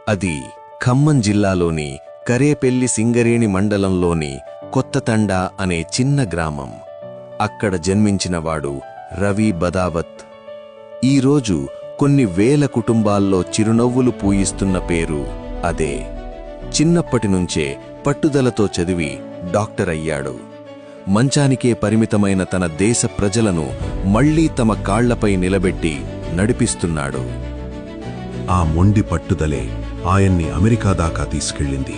అది ఖమ్మం జిల్లాలోని కరేపెల్లి సింగరేణి మండలంలోని కొత్తతండ అనే చిన్న గ్రామం. అక్కడ జన్మించినవాడు రవి బదావత్. ఈరోజు కొన్ని వేల కుటుంబాల్లో చిరునవ్వులు పూయిస్తున్న పేరు అదే. చిన్నప్పటినుంచే పట్టుదలతో చదివి డాక్టర్ అయ్యాడు. మంచానికే పరిమితమైన తన దేశ ప్రజలను మళ్లీ తమ కాళ్లపై నిలబెట్టి నడిపిస్తున్నాడు. ఆ మొండి పట్టుదలే ఆయన్ని అమెరికా దాకా తీసుకెళ్ళింది.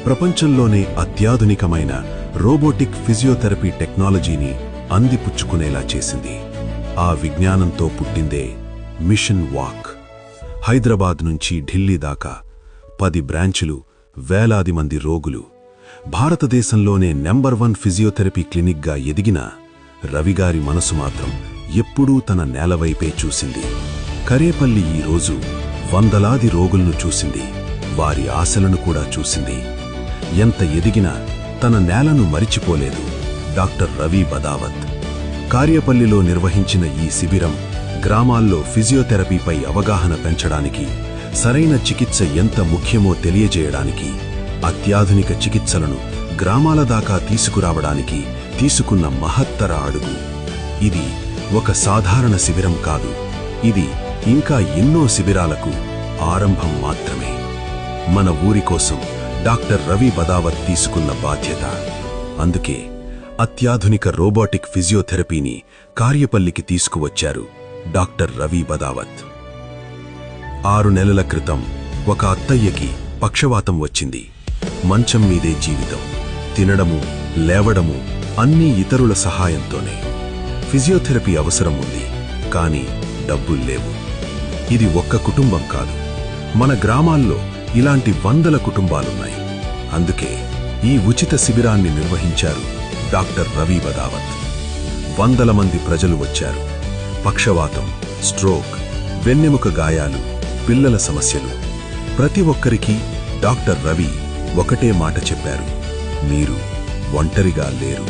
ప్రపంచంలోనే అత్యాధునికమైన రోబోటిక్ ఫిజియోథెరపీ టెక్నాలజీని అందిపుచ్చుకునేలా చేసింది. ఆ విజ్ఞానంతో పుట్టిందే మిషన్ వాక్. హైదరాబాద్ నుంచి ఢిల్లీ దాకా 10 బ్రాంచులు, వేలాది మంది రోగులు. భారతదేశంలోనే నెంబర్ 1 ఫిజియోథెరపీ క్లినిక్గా ఎదిగిన రవిగారి మనసు మాత్రం ఎప్పుడూ తన నేలవైపే చూసింది. కరేపల్లి ఈరోజు వందలాది రోగులను చూసింది, వారి ఆశలను కూడా చూసింది. ఎంత ఎదిగినా తన నేలను మరిచిపోలేదు డాక్టర్ రవి బదావత్. కార్యపల్లిలో నిర్వహించిన ఈ శిబిరం గ్రామాల్లో ఫిజియోథెరపీపై అవగాహన పెంచడానికి, సరైన చికిత్స ఎంత ముఖ్యమో తెలియజేయడానికి, అత్యాధునిక చికిత్సలను గ్రామాల దాకా తీసుకురావడానికి తీసుకున్న మహత్తర అడుగు. ఇది ఒక సాధారణ శిబిరం కాదు, ఇది ఇంకా ఎన్నో శిబిరాలకు ఆరంభం మాత్రమే. మన ఊరి కోసం డాక్టర్ రవి బదావత్ తీసుకున్న బాధ్యత. అందుకే అత్యాధునిక రోబోటిక్ ఫిజియోథెరపీని కార్యపల్లికి తీసుకువచ్చారు డాక్టర్ రవి బదావత్. 6 నెలల క్రితం ఒక అత్తయ్యకి పక్షవాతం వచ్చింది. మంచం మీదే జీవితం, తినడము, లేవడము అన్నీ ఇతరుల సహాయంతోనే. ఫిజియోథెరపీ అవసరం ఉంది, కానీ డబ్బుల్లేవు. ఇది ఒక్క కుటుంబం కాదు, మన గ్రామాల్లో ఇలాంటి వందల కుటుంబాలున్నాయి. అందుకే ఈ ఉచిత శిబిరాన్ని నిర్వహించారు డాక్టర్ రవి బదావత్. వందల మంది ప్రజలు వచ్చారు. పక్షవాతం, స్ట్రోక్, వెన్నెముక గాయాలు, పిల్లల సమస్యలు, ప్రతి ఒక్కరికి డాక్టర్ రవి ఒకటే మాట చెప్పారు: మీరు ఒంటరిగా లేరు.